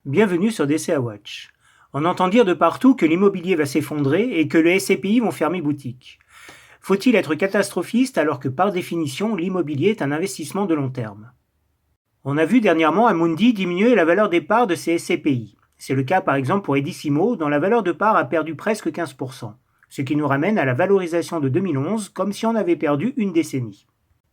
Bienvenue sur DCA Watch. On entend dire de partout que l'immobilier va s'effondrer et que les SCPI vont fermer boutique. Faut-il être catastrophiste alors que par définition l'immobilier est un investissement de long terme? On a vu dernièrement Amundi diminuer la valeur des parts de ses SCPI. C'est le cas par exemple pour Edissimo dont la valeur de part a perdu presque 15%, ce qui nous ramène à la valorisation de 2011 comme si on avait perdu une décennie.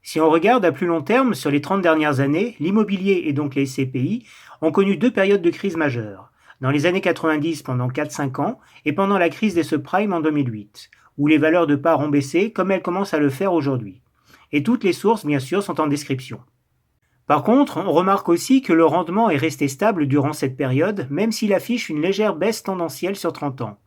Si on regarde à plus long terme, sur les 30 dernières années, l'immobilier et donc les SCPI ont connu deux périodes de crise majeures. Dans les années 90 pendant 4-5 ans et pendant la crise des subprimes en 2008, où les valeurs de parts ont baissé comme elles commencent à le faire aujourd'hui. Et toutes les sources, bien sûr, sont en description. Par contre, on remarque aussi que le rendement est resté stable durant cette période, même s'il affiche une légère baisse tendancielle sur 30 ans.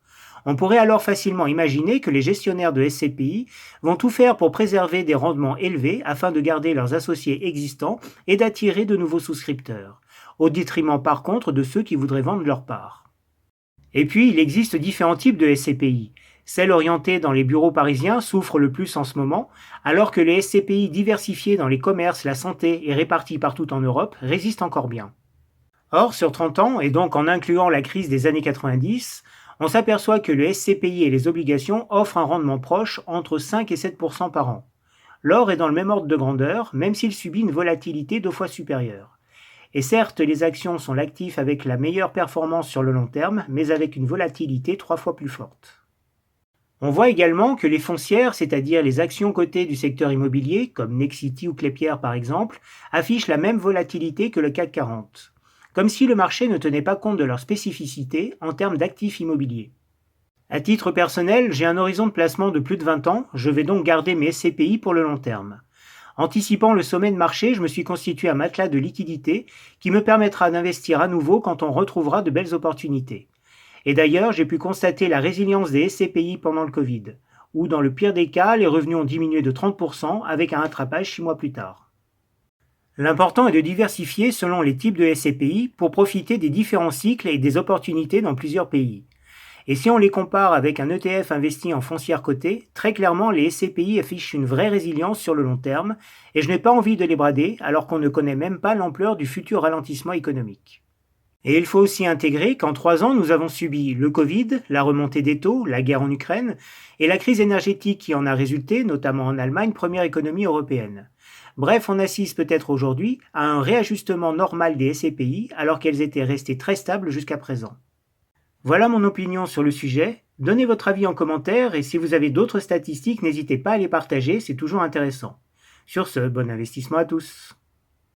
On pourrait alors facilement imaginer que les gestionnaires de SCPI vont tout faire pour préserver des rendements élevés afin de garder leurs associés existants et d'attirer de nouveaux souscripteurs, au détriment par contre de ceux qui voudraient vendre leur part. Et puis, il existe différents types de SCPI. Celles orientées dans les bureaux parisiens souffrent le plus en ce moment, alors que les SCPI diversifiés dans les commerces, la santé et répartis partout en Europe résistent encore bien. Or, sur 30 ans, et donc en incluant la crise des années 90, on s'aperçoit que le SCPI et les obligations offrent un rendement proche entre 5 et 7% par an. L'or est dans le même ordre de grandeur, même s'il subit une volatilité 2 fois supérieure. Et certes, les actions sont l'actif avec la meilleure performance sur le long terme, mais avec une volatilité 3 fois plus forte. On voit également que les foncières, c'est-à-dire les actions cotées du secteur immobilier, comme Nexity ou Klépierre par exemple, affichent la même volatilité que le CAC 40. Comme si le marché ne tenait pas compte de leur spécificité en termes d'actifs immobiliers. À titre personnel, j'ai un horizon de placement de plus de 20 ans, je vais donc garder mes SCPI pour le long terme. Anticipant le sommet de marché, je me suis constitué un matelas de liquidité qui me permettra d'investir à nouveau quand on retrouvera de belles opportunités. Et d'ailleurs, j'ai pu constater la résilience des SCPI pendant le Covid, où dans le pire des cas, les revenus ont diminué de 30% avec un rattrapage 6 mois plus tard. L'important est de diversifier selon les types de SCPI pour profiter des différents cycles et des opportunités dans plusieurs pays. Et si on les compare avec un ETF investi en foncière cotée, très clairement les SCPI affichent une vraie résilience sur le long terme et je n'ai pas envie de les brader alors qu'on ne connaît même pas l'ampleur du futur ralentissement économique. Et il faut aussi intégrer qu'en 3 ans, nous avons subi le Covid, la remontée des taux, la guerre en Ukraine et la crise énergétique qui en a résulté, notamment en Allemagne, première économie européenne. Bref, on assiste peut-être aujourd'hui à un réajustement normal des SCPI alors qu'elles étaient restées très stables jusqu'à présent. Voilà mon opinion sur le sujet. Donnez votre avis en commentaire et si vous avez d'autres statistiques, n'hésitez pas à les partager, c'est toujours intéressant. Sur ce, bon investissement à tous.